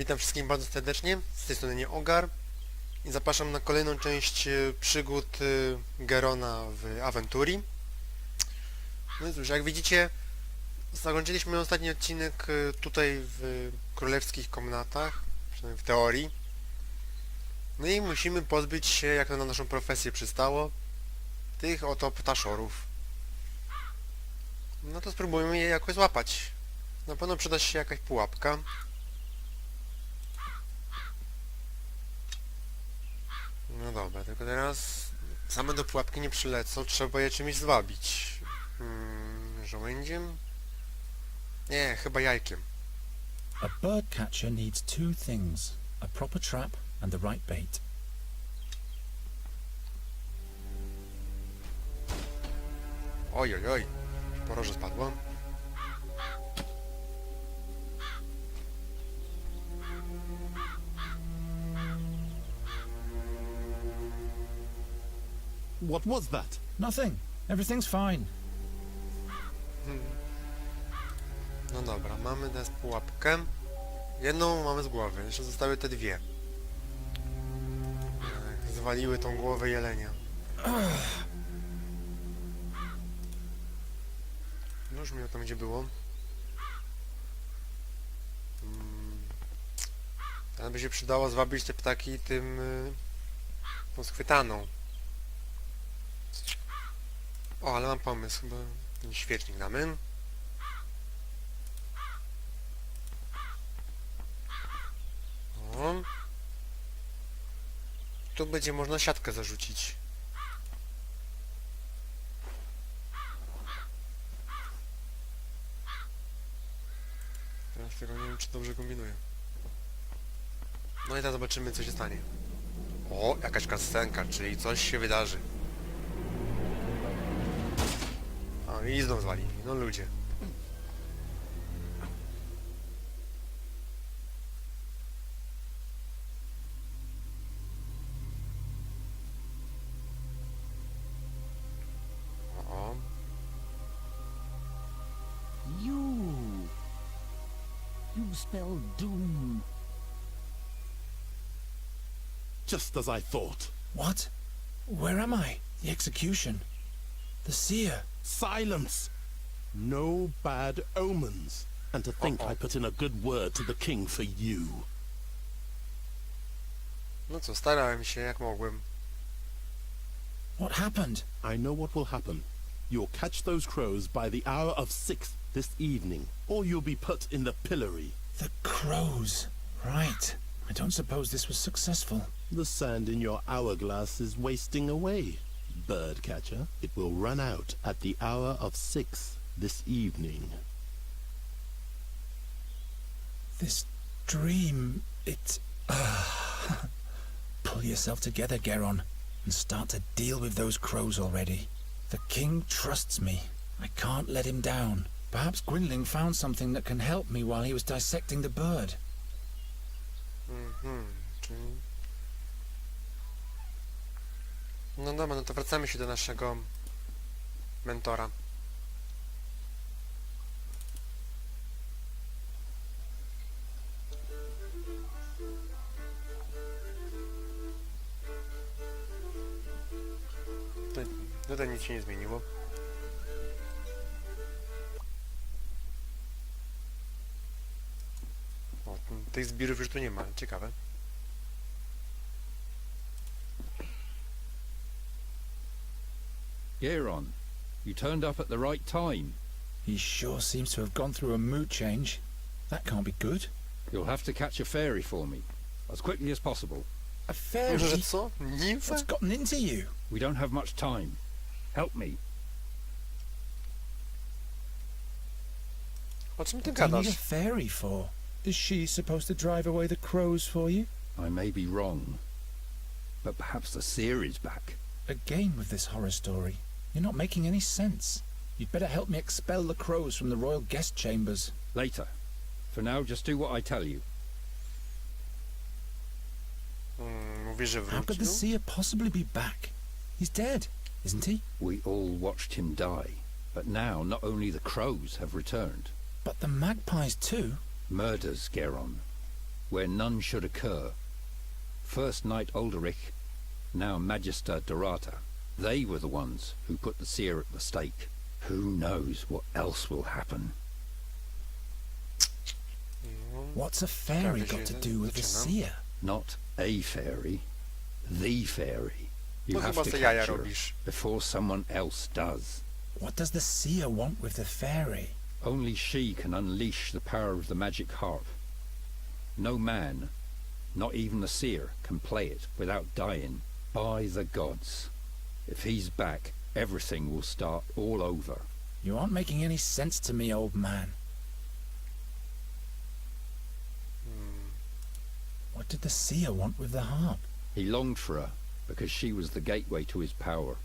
witam wszystkich bardzo serdecznie, z tej strony Ogar i zapraszam na kolejną część przygód Gerona w Aventurii. No i cóż, jak widzicie, zakończyliśmy ostatni odcinek tutaj w królewskich komnatach, przynajmniej w teorii. No i musimy pozbyć się, jak to na naszą profesję przystało, tych oto ptaszorów. No to spróbujmy je jakoś złapać. Na pewno przyda się jakaś pułapka. No dobra, tylko teraz same do pułapki nie przylecą, trzeba je czymś zwabić. Żołędziem? Nie, chyba jajkiem. A bird catcher needs two things, a proper trap and the right bait. Oj, oj, oj, poroże spadło. What was that? Nothing. Everything's fine. No dobra, mamy teraz pułapkę. Jedną mamy z głowy, jeszcze zostały te dwie. Zwaliły tą głowę jelenia. No już mi o to gdzie było. Teraz by się przydało zwabić te ptaki tym tą schwytaną. O, ale mam pomysł, chyba ten świecznik damy. O. Tu będzie można siatkę zarzucić. Teraz tego nie wiem, czy dobrze kombinuję. No i teraz zobaczymy, co się stanie. O, jakaś kascenka, czyli coś się wydarzy. O, i znów zwalili. No ludzie. O. You spell doom. Just as I thought. What? Where am I? The execution. The seer. Silence! No bad omens. And to think I put in a good word to the king for you. No co, starałem się jak mogłem. What happened? I know what will happen. You'll catch those crows by the hour of 6 this evening, or you'll be put in the pillory. The crows. Right. I don't suppose this was successful. The sand in your hourglass is wasting away. Bird catcher, it will run out at the hour of 6 this evening. This dream, it... Pull yourself together, Geron, and start to deal with those crows already. The king trusts me. I can't let him down. Perhaps Gwynling found something that can help me while he was dissecting the bird. Czyli... No dobra, no to wracamy się do naszego mentora. Tutaj nic się nie zmieniło. O, tych zbirów już tu nie ma, ciekawe. Geron, you turned up at the right time. He sure seems to have gone through a mood change. That can't be good. You'll have to catch a fairy for me, as quickly as possible. A fairy? Że co? Nimfę? What's gotten into you? We don't have much time. Help me. O czym ty What do you gadasz? need a fairy for? Is she supposed to drive away the crows for you? I may be wrong, but perhaps the seer is back. Again with this horror story. You're not making any sense. You'd better help me expel the crows from the royal guest chambers. Later. For now, just do what I tell you. Mówisz, że How could the wrócił? seer possibly be back? He's dead, isn't he? We all watched him die, but now not only the crows have returned. But the magpies too? Murders, Geron. where none should occur. First Knight Ulderich, now Magister Dorata. They were the ones who put the seer at the stake. Who knows what else will happen? What's a fairy got to do with the seer? Not a fairy, the fairy. You No have chyba to se jaja catch her robisz. before someone else does. What does the seer want with the fairy? Only she can unleash the power of the magic harp. No man, not even the seer, can play it without dying. By the gods. If he's back, everything will start all over. You aren't making any sense to me, old man. What did the seer want with the harp? He longed for her because she was the gateway to his power.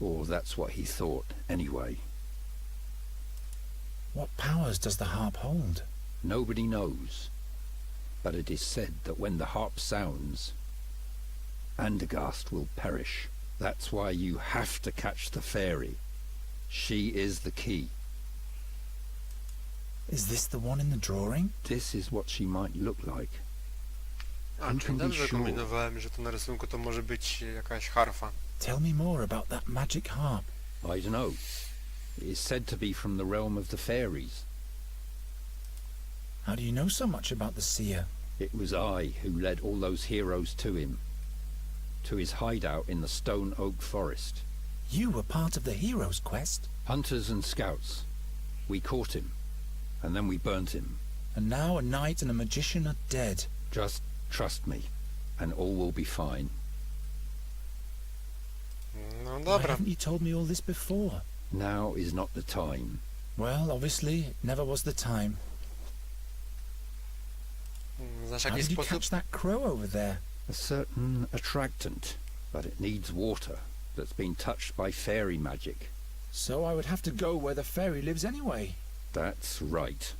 Or that's what he thought, anyway. What powers does the harp hold? Nobody knows. But it is said that when the harp sounds, Andergast will perish. That's why you have to catch the fairy. She is the key. Is this the one in the drawing? This is what she might look like. A, You czyli can be dobrze sure. kombinowałem, że to na rysunku to może być jakaś harfa. Tell me more about that magic harp. I don't know. It is said to be from the realm of the fairies. How do you know so much about the seer? It was I who led all those heroes to him. To his hideout in the stone oak forest. You were part of the hero's quest, Hunters and scouts. We caught him. And then we burnt him. and now a knight and a magician are dead. Just trust me. And all will be fine. No Why dobra. haven't you told me all this before? Now is not the time. Well, obviously, it never was the time. Znasz How jakiś did you sposób? catch that crow over there? A certain attractant. But it needs water that's been touched by fairy magic. So I would have to go where the fairy lives anyway. That's right.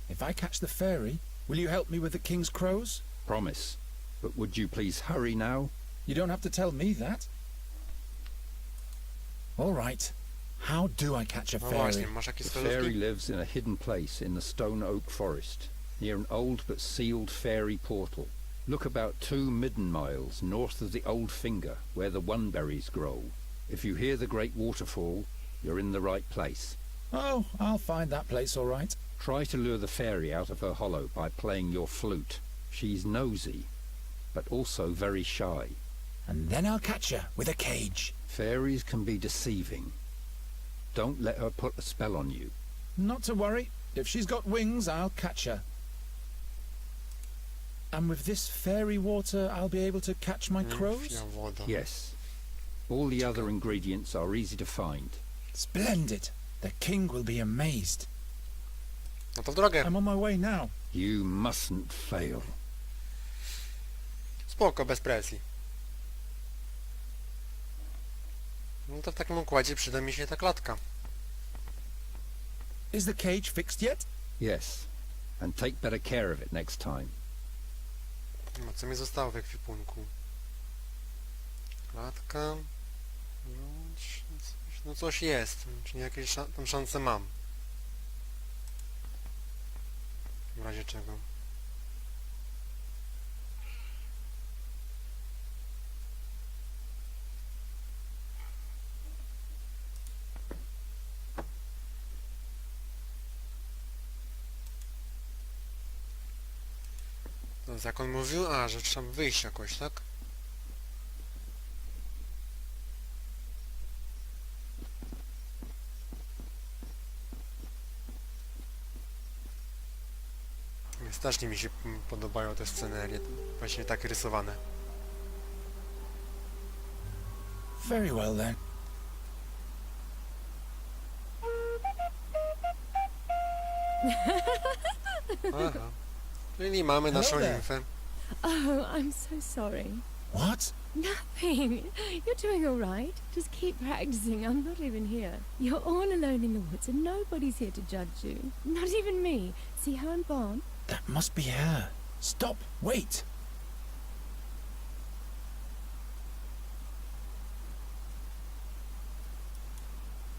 If I catch the fairy, will you help me with the king's crows? Promise. But would you please hurry now? You don't have to tell me that. All right. How do I catch a No fairy? właśnie, masz jakieś The fairy wskazówki? lives in a hidden place in the stone oak forest, near an old but sealed fairy portal. Look about 2 midden miles north of the old finger, where the oneberries grow. If you hear the great waterfall, you're in the right place. Oh, I'll find that place all right. Try to lure the fairy out of her hollow by playing your flute. She's nosy, but also very shy. And then I'll catch her with a cage. Fairies can be deceiving. Don't let her put a spell on you. Not to worry. If she's got wings, I'll catch her. And with this fairy water, I'll be able to catch my crows? Nimfia woda. Yes. All the other ingredients are easy to find. Splendid. The king will be amazed. No to w drogę. I'm on my way now. You mustn't fail. Spoko, bez presji. No to w takim układzie przyda mi się ta klatka. Is the cage fixed yet? Yes. And take better care of it next time. No co mi zostało w ekwipunku? Klatka. No coś jest. Czyli jakieś tam szanse mam. W razie czego. Teraz jak on mówił? A, że trzeba wyjść jakoś, tak? Strasznie mi się podobają te scenerie, właśnie tak rysowane. Very well then. Aha. Czyli mamy naszą Hello there. nimfę. Oh, I'm so sorry. What? Nothing. You're doing all right. Just keep practicing. I'm not even here. You're all alone in the woods and nobody's here to judge you. Not even me. See how I'm born? That must be her. Stop. Wait.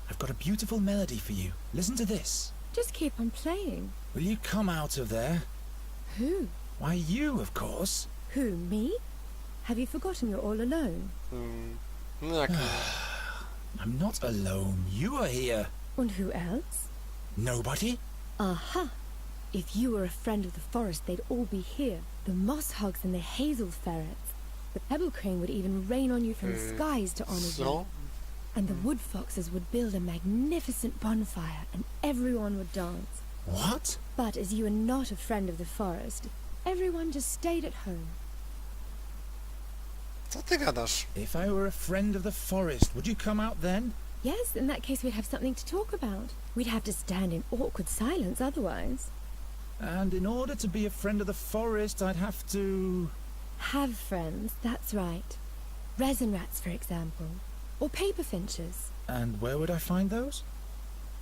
I've got a beautiful melody for you. Listen to this. Just keep on playing. Will you come out of there? Who? Why, you, of course. Who, me? Have you forgotten you're all alone? No jak nie. I'm not alone. You are here. And who else? Nobody? Aha! If you were a friend of the forest, they'd all be here. The moss hogs and the hazel ferrets. The pebble crane would even rain on you from the skies to honor you. Co? And the wood foxes would build a magnificent bonfire, and everyone would dance. What? But as you are not a friend of the forest, everyone just stayed at home. Co ty gadasz? If I were a friend of the forest, would you come out then? Yes, in that case we'd have something to talk about. We'd have to stand in awkward silence otherwise. And in order to be a friend of the forest, I'd have to... Have friends, that's right. Resin rats, for example. Or paper finches. And where would I find those?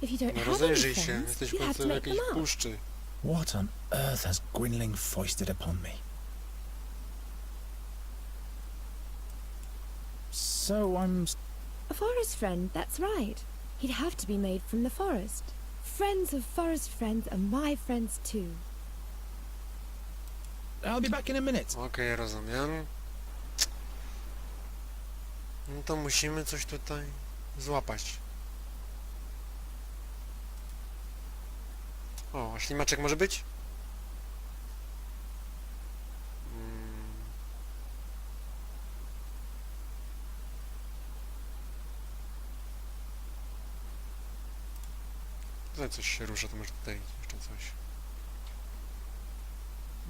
If you don't No have any rozejrzyj się, friends, jesteś you w have to końcu w make them jakiejś up. puszczy. What on earth has Gwynling foisted upon me? So A forest friend, that's right. He'd have to be made from the forest. Friends of forest friends are my friends too. I'll be back in a minute. Okej, rozumiem. No to musimy coś tutaj złapać. O, a ślimaczek może być? Tutaj coś się rusza, to może tutaj jeszcze coś.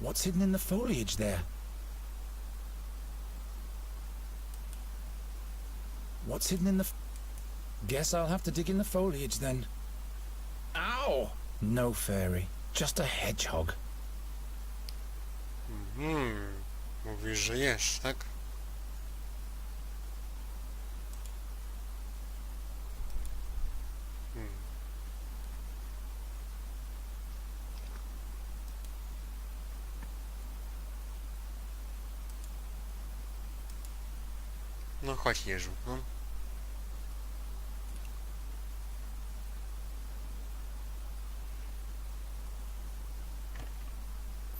What's hidden in the foliage there? What's hidden in the... Guess I'll have to dig in the foliage then. Ow! No fairy. Just a hedgehog. Mówisz, że jesz, tak? No chodź, jeżu, no.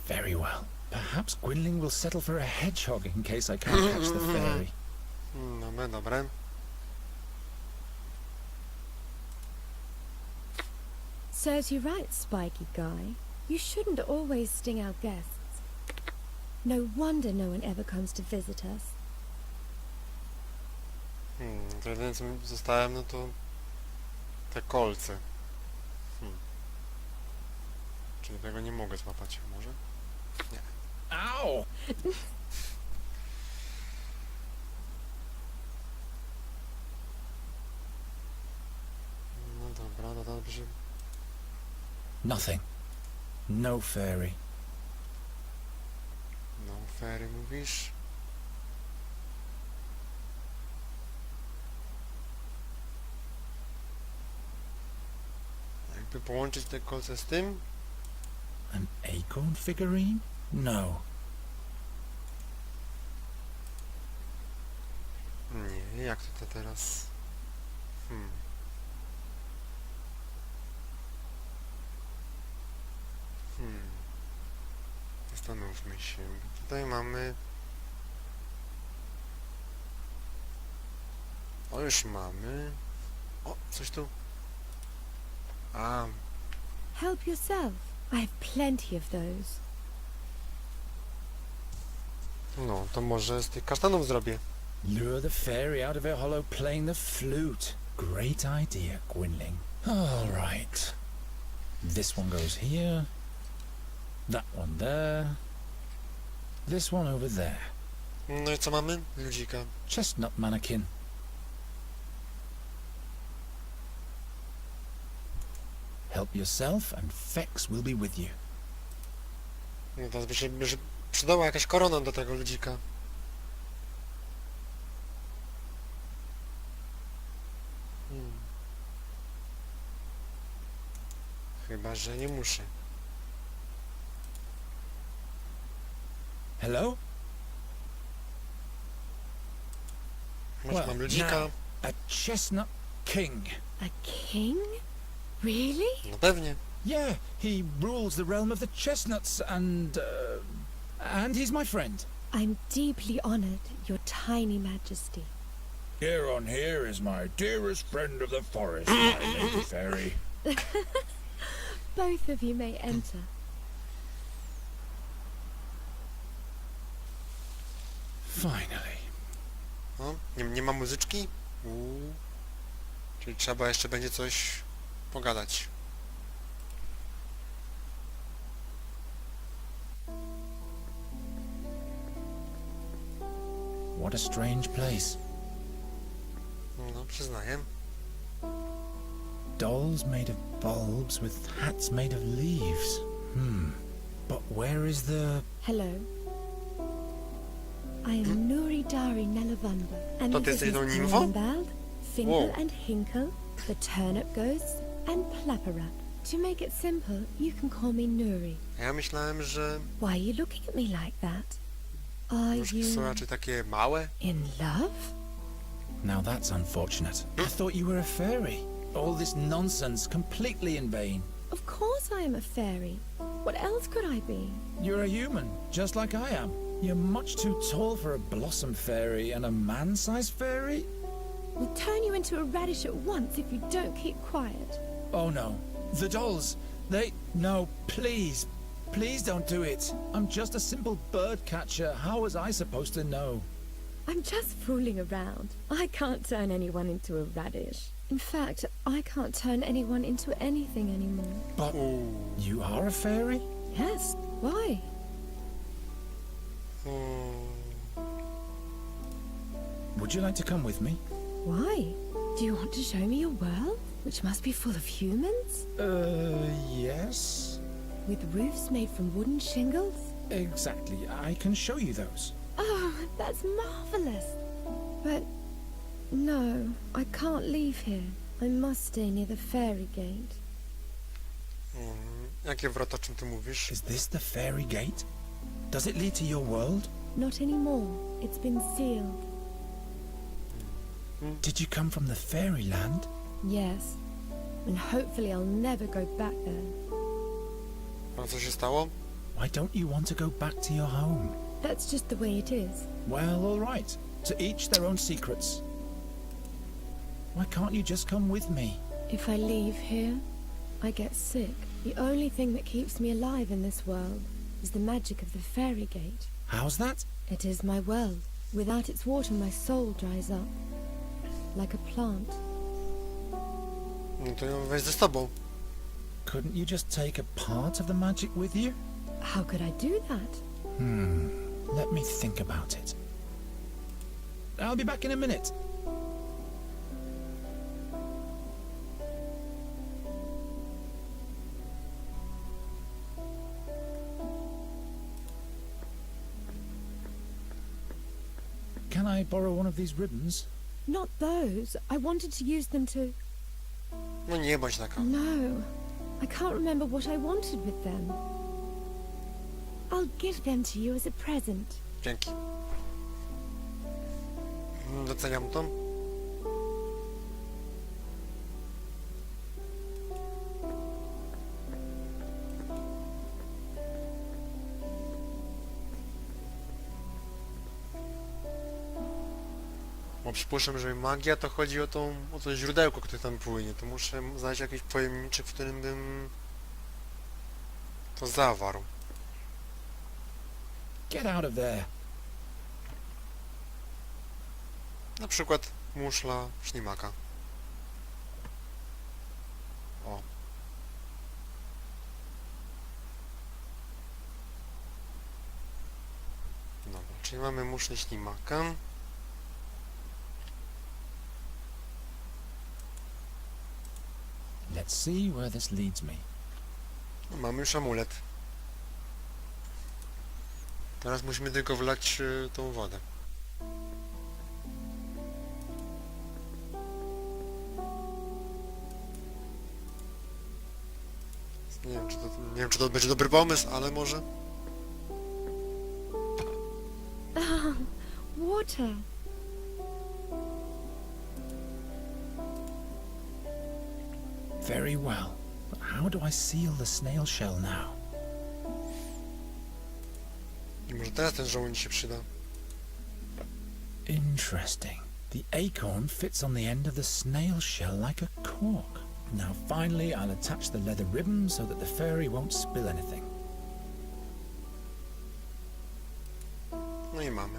Very well. Perhaps Gwynling will settle for a hedgehog in case I can't catch the fairy. Dobre, dobre. Serves you right, spiky guy. You shouldn't always sting our guests. No wonder no one ever comes to visit us. To jedyne co mi zostałem, no to te kolce. Czyli tego nie mogę złapać, może? Nie. Ow! No dobra, no dobrze. Nothing. No fairy. No, fairy mówisz? Jakby połączyć te kolce z tym? An acorn figurine? No. Nie, jak to teraz? Zastanówmy się. Tutaj mamy... O, już mamy... O, coś tu... A, Help yourself. I have plenty of those. No, to może z tych kasztanów zrobię. Lure the fairy out of her hollow playing the flute. Great idea, Gwynling. All right. This one goes here. That one there. This one over there. No i co mamy? Ludzika. Chestnut mannequin. Help yourself and Fex will be with you. No teraz by się przydała jakaś korona do tego ludzika. Chyba, że nie muszę. Hello? Może mam ludzika? now, a chestnut king. A king? Really? No pewnie. Yeah, he rules the realm of the chestnuts and he's my friend. I'm deeply honored, your tiny majesty. Garon here is my dearest friend of the forest, my lady fairy. Both of you may enter. Finally. No, nie ma muzyczki? Czyli trzeba jeszcze będzie coś pogadać. What a strange place. No, przyznaję. Dolls made of bulbs with hats made of leaves. But where is the... Hello. I am Nuridarinellavanda, and To ty this jesteś is tą nimfą? Greenbald, Finkel Wow. and Hinkle, the turnip ghosts, and Plapperap. To make it simple, you can call me Nuri. A ja myślałem, że Why are you looking at me like that? Are nóżki są you raczej takie małe. in love? Now that's unfortunate. I thought you were a fairy. All this nonsense completely in vain. Of course I am a fairy. What else could I be? You're a human, just like I am. You're much too tall for a blossom fairy and a man-sized fairy? We'll turn you into a radish at once if you don't keep quiet. Oh no. The dolls, they... No, please. Please don't do it. I'm just a simple bird catcher. How was I supposed to know? I'm just fooling around. I can't turn anyone into a radish. In fact, I can't turn anyone into anything anymore. But you are a fairy? Yes, why? Would you like to come with me? Why? Do you want to show me your world, which must be full of humans? Yes. With roofs made from wooden shingles? Exactly. I can show you those. Oh, that's marvelous. But no, I can't leave here. I must stay near the fairy gate. Jakie wrota, o czym ty mówisz? Is this the fairy gate? Does it lead to your world? Not anymore. It's been sealed. Did you come from the fairyland? Yes. And hopefully I'll never go back there. A co się stało? Why don't you want to go back to your home? That's just the way it is. Well, all right. To each their own secrets. Why can't you just come with me? If I leave here, I get sick. The only thing that keeps me alive in this world is the magic of the fairy gate. How's that? It is my world. Without its water, my soul dries up. Like a plant. No to ją weź ze sobą. Couldn't you just take a part of the magic with you? How could I do that? Let me think about it. I'll be back in a minute. Can I borrow one of these ribbons? Not those. I wanted to use them to... No nie bądź taka. No. I can't remember what I wanted with them. I'll give them to you as a present. Dzięki. Doceniam to. Bo przypuszczam, że magia to chodzi o to źródełko, które tam płynie. To muszę znaleźć jakiś pojemniczek, w którym bym to zawarł. Get out of there. Na przykład muszla ślimaka. O. Dobra, czyli mamy muszlę ślimaka. Let's see where this leads me. No, mamy już amulet. Teraz musimy tylko wlać tą wodę. Nie wiem, czy to będzie dobry pomysł, ale może. Ah, water. Very well. But how do I seal the snail shell now? I może teraz ten żołądź się przyda. Interesting. The acorn fits on the end of the snail shell like a cork. Now finally I'll attach the leather ribbon so that the fairy won't spill anything. No i mamy.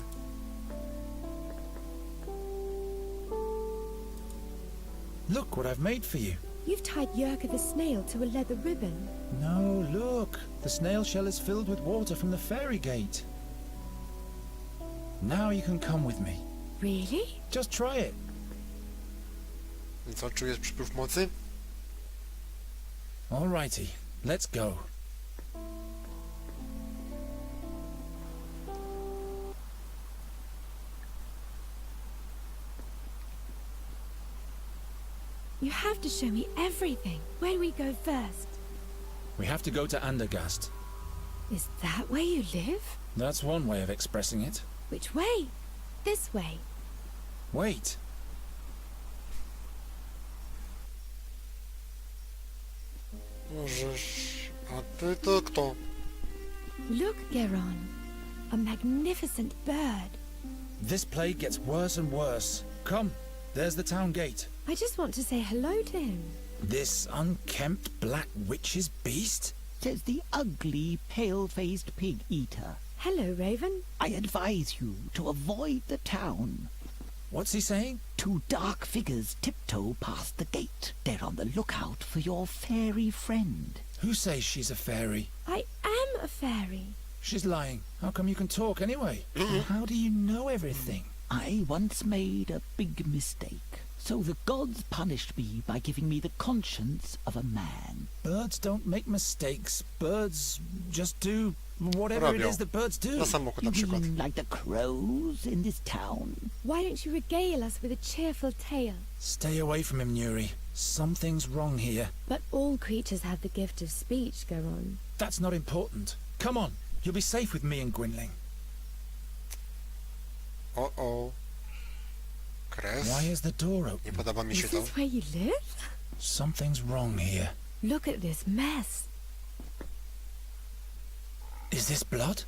Look what I've made for you. You've tied Yerka the snail to a leather ribbon. No, look. The snail shell is filled with water from the fairy gate. Now you can come with me. Really? Just try it. I co, czujesz przypływ mocy? Alrighty, let's go. You have to show me everything. Where do we go first? We have to go to Andergast. Is that where you live? That's one way of expressing it. Which way? This way. Wait. Możesz... A ty to kto? Look, Geron. A magnificent bird. This plague gets worse and worse. Come, there's the town gate. I just want to say hello to him. This unkempt black witch's beast? Says the ugly, pale-faced pig-eater. Hello, Raven. I advise you to avoid the town. What's he saying? Two dark figures tiptoe past the gate. They're on the lookout for your fairy friend. Who says she's a fairy? I am a fairy. She's lying. How come you can talk anyway? And how do you know everything? I once made a big mistake. So the gods punished me by giving me the conscience of a man. Birds don't make mistakes. Birds just do whatever it Robią. is that birds do. Na samochód na You przykład. mean like the crows in this town? Why don't you regale us with a cheerful tale? Stay away from him, Nuri. Something's wrong here. But all creatures have the gift of speech, Geron. That's not important. Come on. You'll be safe with me and Gwynling. O. Kres? Why is the door Nie open? podoba mi Is się to. this where you live? Something's wrong here. Look at this mess. Is this blood?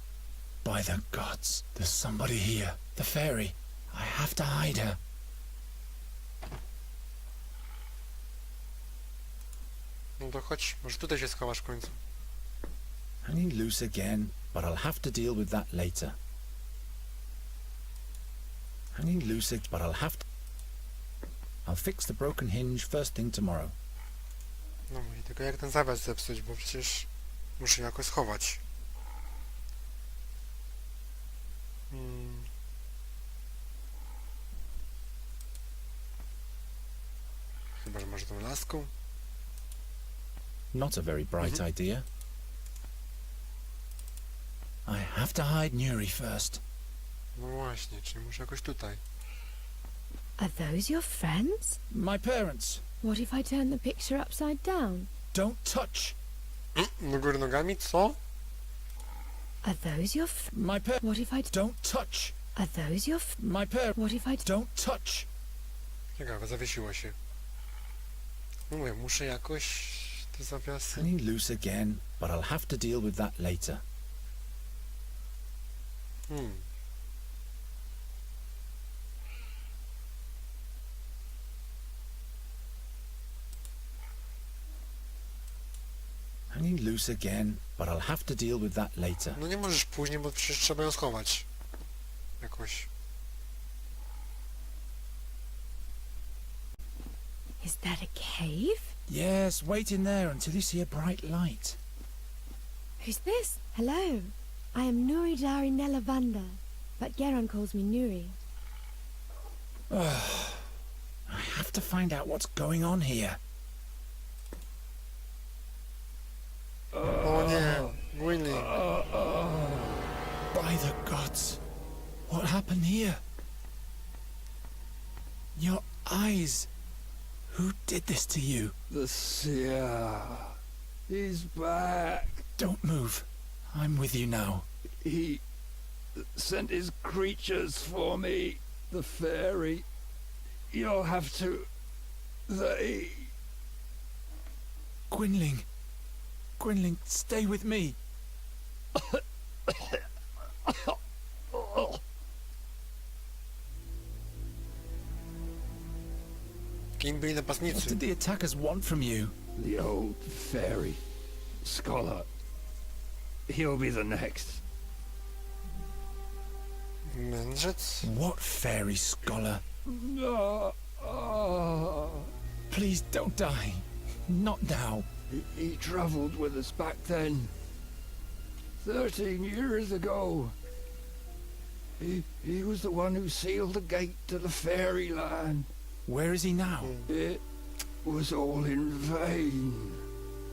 By the gods, there's somebody here. The fairy. I have to hide her. No to chodź, może tutaj się schowasz w końcu. Hanging loose again, but I'll have to deal with that later. Hanging loose, but I'll have to... I'll fix the broken hinge first thing tomorrow. No i tylko jak ten zawias zepsuć, bo przecież muszę jakoś schować. Chyba, że może tą laską? Not a very bright idea. I have to hide Nuri first. No właśnie, czyli muszę jakoś tutaj. Are those your friends? My parents. What if I turn the picture upside down? Don't touch. Do góry nogami? Co? Are those your My parents. What if I Don't touch. Are those your My parents. What if I Don't touch. Ciekawe, zawiesiło się. No mówię, muszę jakoś te zawiasy... Hanging loose again, but I'll have to deal with that later. Hanging loose again, but I'll have to deal with that later. No nie możesz później, bo przecież trzeba ją schować. Jakoś. Is that a cave? Yes, wait in there until you see a bright light. Who's this? Hello. I am Nuridarinellavanda, but Geron calls me Nuri. I have to find out what's going on here. O nie, Gwynling. By the gods, what happened here? Your eyes. Who did this to you? The seer. He's back. Don't move. I'm with you now. He sent his creatures for me. The fairy. You'll have to... They... Gwynling. Gwynling, stay with me. Kim byli What napastnicy? did the attackers want from you? The old fairy. Scholar. He'll be the next. Mędrzec? What fairy scholar? No. Please don't die. Not now. He travelled with us back then. 13 years ago. He was the one who sealed the gate to the fairyland. Where is he now? It was all in vain.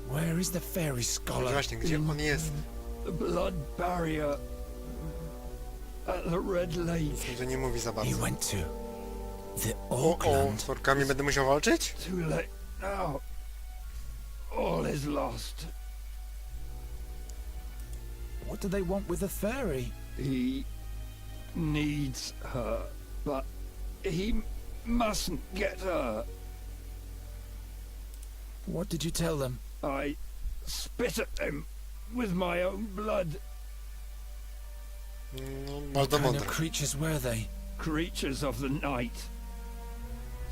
Where is the fairy scholar? Właśnie, gdzie on jest? The blood barrier at the Red Lake. Sądzę, nie mówi za He bardzo. went to the O, Oakland. z orkami będę musiał walczyć? Too late now. All is lost. What do they want with the fairy? He needs her, but he mustn't get her. What did you tell them? I spit at them with my own blood. No, What bardzo kind of mądre. creatures were they? Creatures of the night.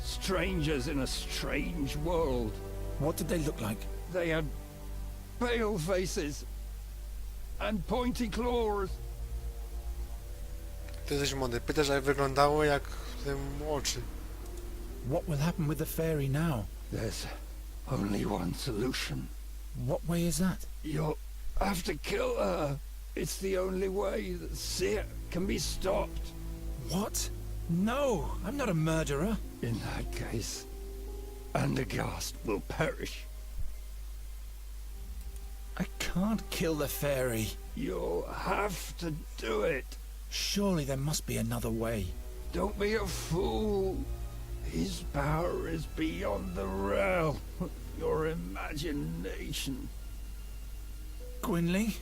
Strangers in a strange world. What did they look like? They had pale faces and pointy claws. Ty jesteś młody. Pytasz, jak wyglądało, jak te oczy. What will happen with the fairy now? There's only one solution. What way is that? You'll have to kill her. It's the only way that Seer can be stopped. What? No, I'm not a murderer. In that case, Andergast will perish. I can't kill the fairy. You'll have to do it. Surely there must be another way. Don't be a fool. His power is beyond the realm of your imagination. Gwynling?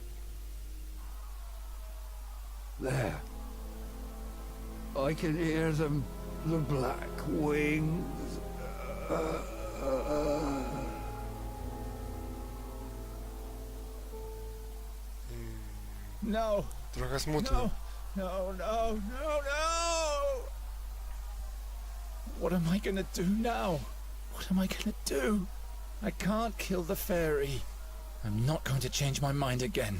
There. I can hear them, the black wings. No, Trochę smutno. no, no, no, no, no! What am I gonna do now? What am I gonna do? I can't kill the fairy. I'm not going to change my mind again.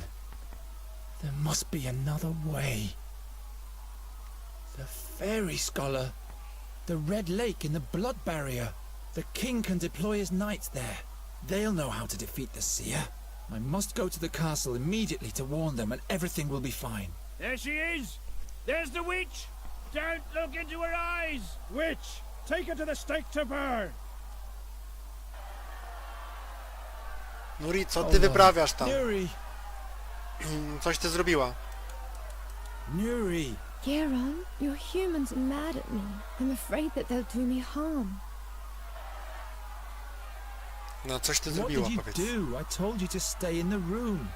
There must be another way. The fairy scholar. The Red Lake in the blood barrier. The king can deploy his knights there. They'll know how to defeat the seer. I must go to the castle immediately to warn them and everything will be fine. There she is! There's the witch! Don't look into her eyes! Witch! Take her to the stake to burn! Nuri, co ty wyprawiasz tam? Nuri! Coś ty zrobiła. Nuri! Geron, your humans are mad at me. I'm afraid that they'll do me harm. No, coś ty What zrobiła, did you powiedz. do? I told you to stay in the room.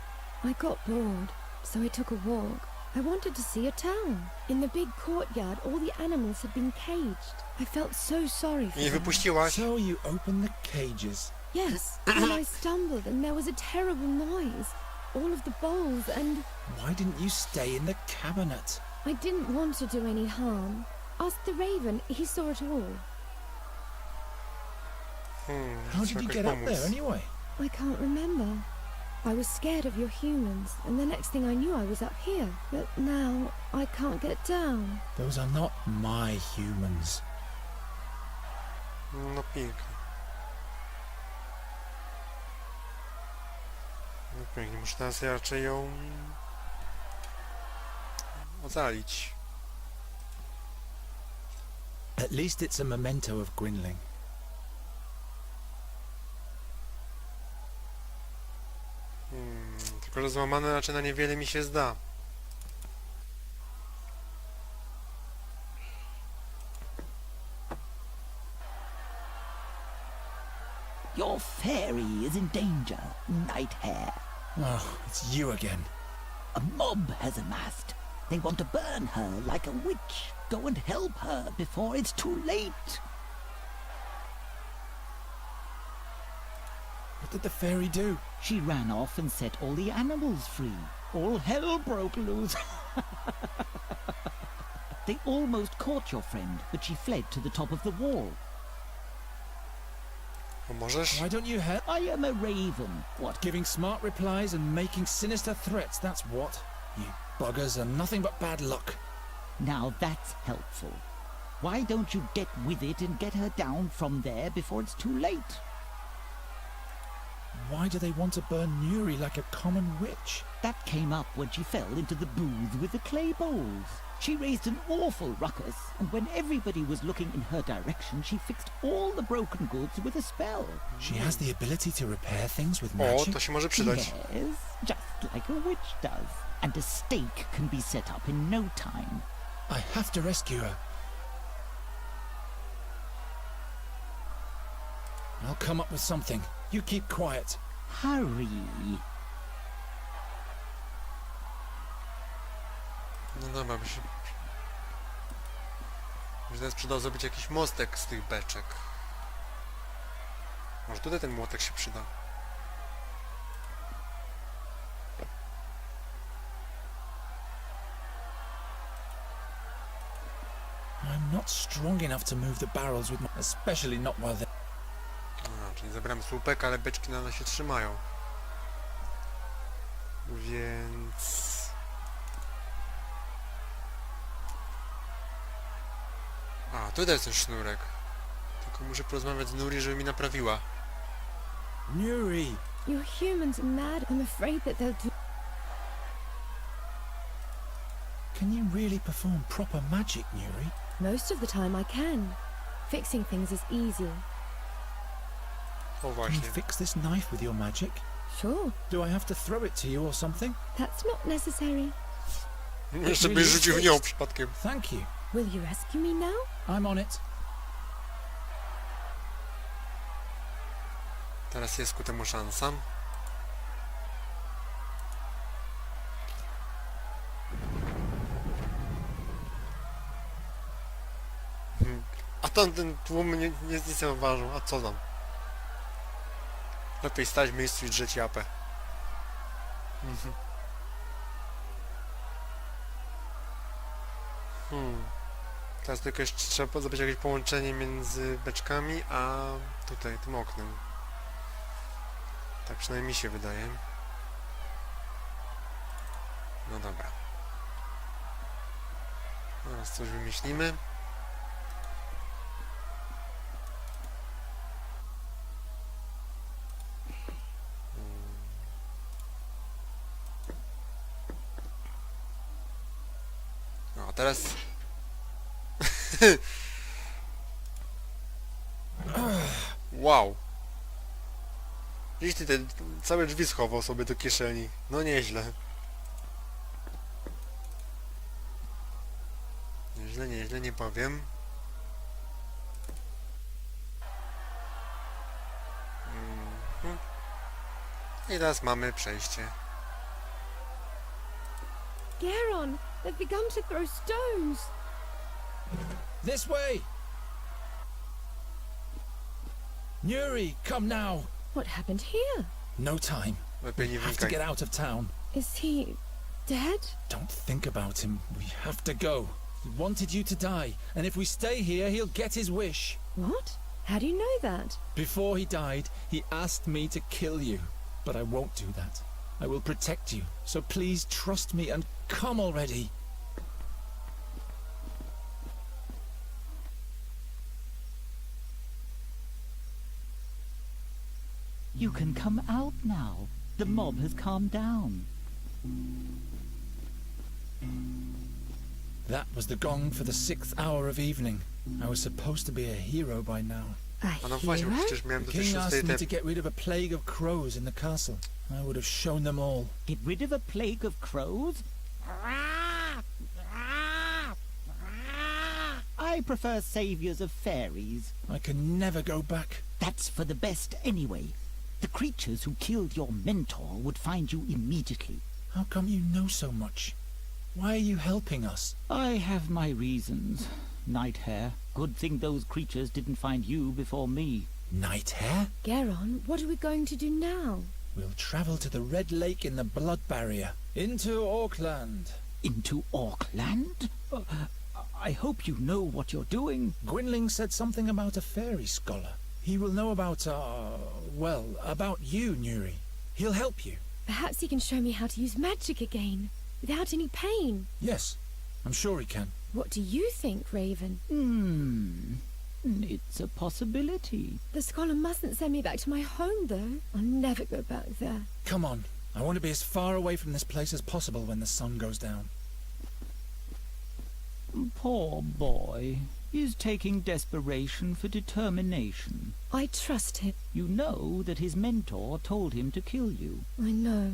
I got bored, so I took a walk. I wanted to see a town. In the big courtyard, all the animals had been caged. I felt so sorry for Nie them. wypuściłaś? So you opened the cages. Yes, and I stumbled and there was a terrible noise. All of the bowls and... Why didn't you stay in the cabinet? I didn't want to do any harm. Ask the raven, he saw it all. How trzeba did you jakoś get up pomóc. there anyway? I can't remember. I was scared of your humans, and the next thing I knew I was up here. But now, I can't get down. Those are not my humans. No pięknie. No pięknie, muszę teraz raczej ją ocalić. At least it's a memento of Gwynling. Tylko, że złamane raczej na niewiele mi się zda. Your fairy is in danger, Night Hare. Oh, it's you again. A mob has amassed. They want to burn her like a witch. Go and help her before it's too late. But What did the fairy do? She ran off and set all the animals free. All hell broke loose. They almost caught your friend, but she fled to the top of the wall. Pomożesz? Why don't you help? I am a raven. What? Giving smart replies and making sinister threats, that's what. You buggers are nothing but bad luck. Now that's helpful. Why don't you get with it and get her down from there before it's too late? Why do they want to burn Nuri like a common witch? That came up when she fell into the booth with the clay bowls. She raised an awful ruckus, and when everybody was looking in her direction, she fixed all the broken goods with a spell. She has the ability to repair things with O, magic. to się może przydać. Yes, just like a witch does. And a stake can be set up in no time. I have to rescue her. I'll come up with something. You keep quiet. Hurry. No dobra, by się... Może teraz przydał zrobić jakiś mostek z tych beczek. Może tutaj ten młotek się przyda. I'm not strong enough to move the barrels with my... Especially not while they're... A, czyli zabrałem słupek, ale beczki nadal się trzymają. Więc... A, tutaj jest ten sznurek. Tylko muszę porozmawiać z Nuri, żeby mi naprawiła. Nuri! Your humans are mad. I'm afraid that they'll do... Can you really perform proper magic, Nuri? Most of the time I can. Fixing things is easy. O Can właśnie. you fix this knife with your magic? Sure, Do I have to throw it to you or something? that's not necessary. Jeszcze byś rzucił w nią przypadkiem. Thank you. Will you rescue me now? I'm on it. Teraz jest ku temu szansa. A tamten tłum nic nie zauważył. A co tam? Lepiej stać w miejscu i drzeć japę. Teraz tylko jeszcze trzeba zrobić jakieś połączenie między beczkami, a tutaj, tym oknem. Tak przynajmniej mi się wydaje. No dobra. Teraz coś wymyślimy. No, a teraz... Wow. Widzisz, ty te całe drzwi schował sobie do kieszeni. No nieźle. Nieźle, nieźle, nie powiem. I teraz mamy przejście. Garon, they've begun to throw stones. This way! Nuri, come now! What happened here? No time. Lepiej nie Have to wnikaj. get out of town. Is he dead? Don't think about him. We have to go. He wanted you to die, and if we stay here, he'll get his wish. What? How do you know that? Before he died, he asked me to kill you, but I won't do that. I will protect you, so please trust me and come already. You can come out now. The mob has calmed down. That was the gong for the 6th hour of evening. I was supposed to be a hero by now. A A no właśnie, bo hero? przecież miałem The do tej king 6 asked me te... to get rid of a plague of crows in the castle. I would have shown them all. Get rid of a plague of crows? I prefer saviors of fairies. I can never go back. That's for the best anyway. The creatures who killed your mentor would find you immediately. How come you know so much? Why are you helping us? I have my reasons. Night Hare. Good thing those creatures didn't find you before me. Night hare? Geron, what are we going to do now? We'll travel to the Red Lake in the Blood Barrier. Into Auckland. Into Auckland? I hope you know what you're doing. Gwynling said something about a fairy scholar. He will know about, well, about you, Nuri. He'll help you. Perhaps he can show me how to use magic again, without any pain. Yes, I'm sure he can. What do you think, Raven? It's a possibility. The scholar mustn't send me back to my home, though. I'll never go back there. Come on. I want to be as far away from this place as possible when the sun goes down. Poor boy. He's taking desperation for determination. I trust him. You know that his mentor told him to kill you. I know.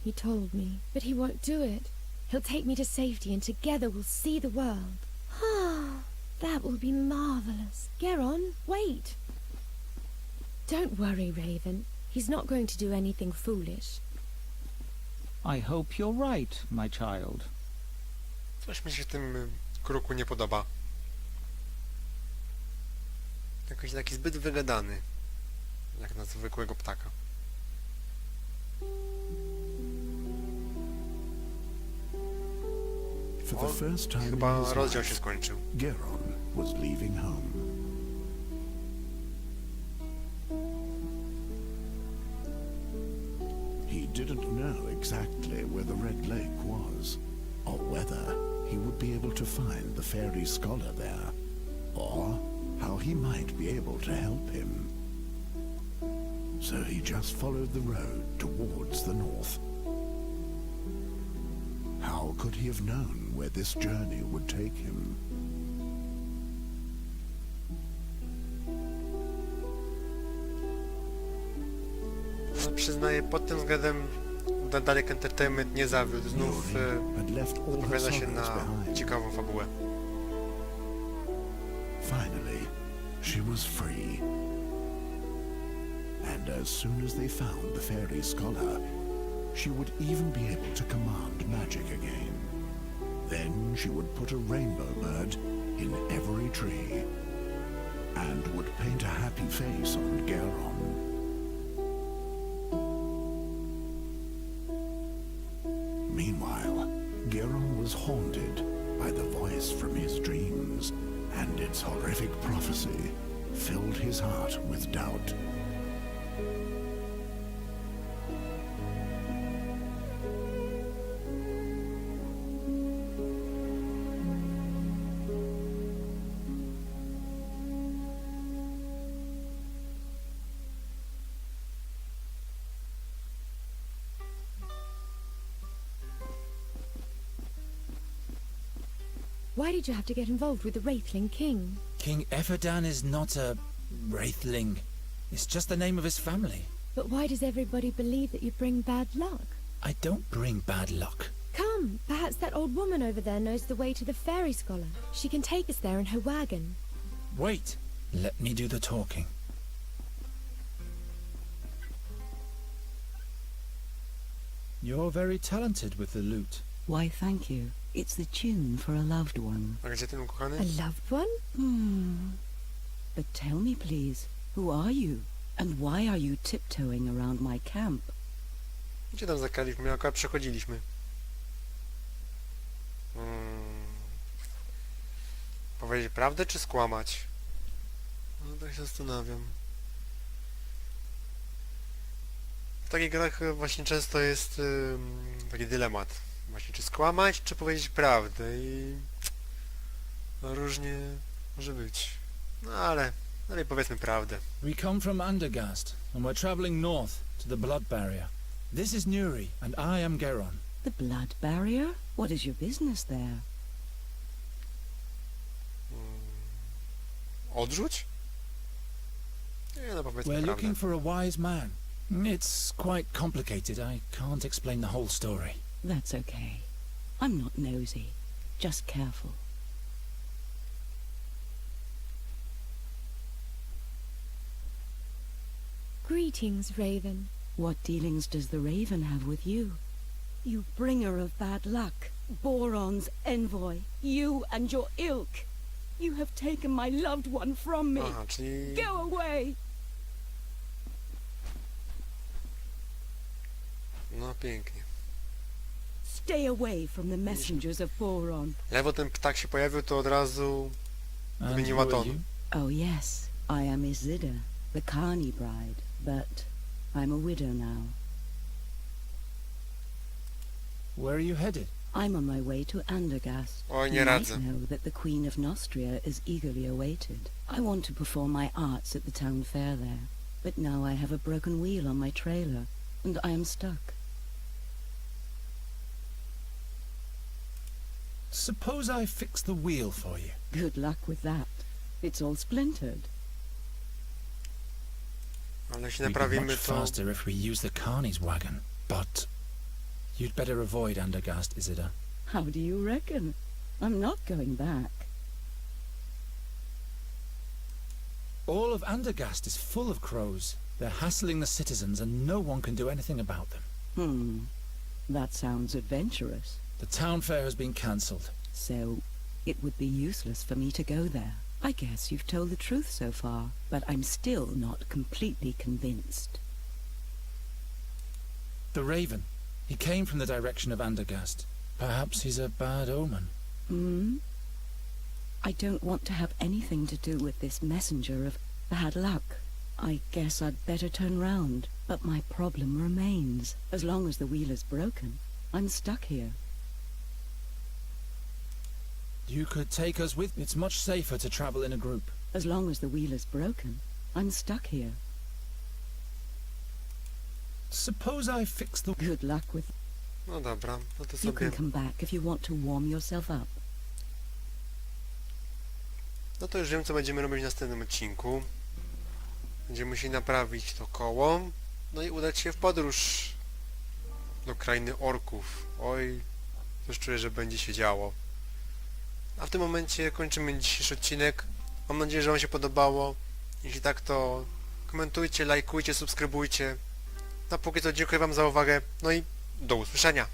He told me. But he won't do it. He'll take me to safety and together we'll see the world. Ah, that will be marvelous. Geron, wait. Don't worry, Raven. He's not going to do anything foolish. I hope you're right, my child. Coś mi się w tym kruku nie podoba. Jakoś taki zbyt wygadany. Jak na zwykłego ptaka. For the first time in Chyba his rozdział się life, skończył. Geron was leaving home. He didn't know exactly where the Red Lake was, or whether he would be able to find the fairy scholar there, or how he might be able to help him. So he just followed the road towards the north. How could he have known where this journey would take him? No, przyznaję, pod tym względem Dalek Entertainment nie zawiódł. Znów Had left all her zapowiada się sorrows na behind. ciekawą fabułę. Finally, she was free. And as soon as they found the fairy scholar, she would even be able to command magic again. Then she would put a rainbow bird in every tree, and would paint a happy face on Geron. Meanwhile, Geron was haunted by the voice from his dreams, and its horrific prophecy filled his heart with doubt. Why did you have to get involved with the Wraithling King? King Efferdan is not a wraithling. It's just the name of his family. But why does everybody believe that you bring bad luck? I don't bring bad luck. Come, perhaps that old woman over there knows the way to the fairy scholar. She can take us there in her wagon. Wait. Let me do the talking. You're very talented with the lute. Why, thank you. It's the tune for a loved one. A gdzie ten ukochany? A loved one? But tell me, please, who are you? And why are you tiptoeing around my camp? Gdzie tam zakaliśmy? Akurat przechodziliśmy. Powiedzieć prawdę czy skłamać? No tak się zastanawiam. W takich grach właśnie często jest taki dylemat. Właśnie czy skłamać, czy powiedzieć prawdę i no, różnie może być. No ale dalej powiedzmy prawdę. We come from Undergast, and we're traveling north to the Blood Barrier. This is Nuri, and I am Geron. The blood barrier? What is your business there? Odrzuć? Nie, no powiedzmy We're prawdę. looking for a wise man. It's quite complicated. I can't explain the whole story. That's okay. I'm not nosy. Just careful. Greetings, Raven. What dealings does the raven have with you? You bringer of bad luck. Boron's envoy. You and your ilk. You have taken my loved one from me. Aha, czyli Go away! No pięknie. Stay away from the messengers of Boron. Lewo ten ptak się pojawił, to od razu And zmieniła who are ton. you? Oh yes, I am Isilda, the Carney bride, but I'm a widow now. Where are you headed? I'm on my way to Andergast. Oj, nie You might radzę. know that the Queen of Nostria is eagerly awaited. I want to perform my arts at the town fair there, but now I have a broken wheel on my trailer, and I am stuck. Suppose I fix the wheel for you. Good luck with that. It's all splintered. Ale jeśli We'd be naprawimy much to... faster if we use the Carney's wagon, but you'd better avoid Andergast, Isilda. How do you reckon? I'm not going back. All of Andergast is full of crows. They're hassling the citizens and no one can do anything about them. That sounds adventurous. The town fair has been cancelled. So, it would be useless for me to go there. I guess you've told the truth so far, but I'm still not completely convinced. The Raven. He came from the direction of Andergast. Perhaps he's a bad omen. I don't want to have anything to do with this messenger of bad luck. I guess I'd better turn round, but my problem remains. As long as the wheel is broken, I'm stuck here. You could take us with... It's much safer to travel in a group. As long as the wheel is broken, I'm stuck here. Suppose I fix the... Good luck with... No dobra, no to You can sobie... come back if you want to warm yourself up. No to już wiem, co będziemy robić w następnym odcinku. Będziemy musieli naprawić to koło. No i udać się w podróż do krainy orków. Oj, już czuję, że będzie się działo. A w tym momencie kończymy dzisiejszy odcinek. Mam nadzieję, że wam się podobało. Jeśli tak, to komentujcie, lajkujcie, subskrybujcie. Na póki co dziękuję wam za uwagę. No i do usłyszenia.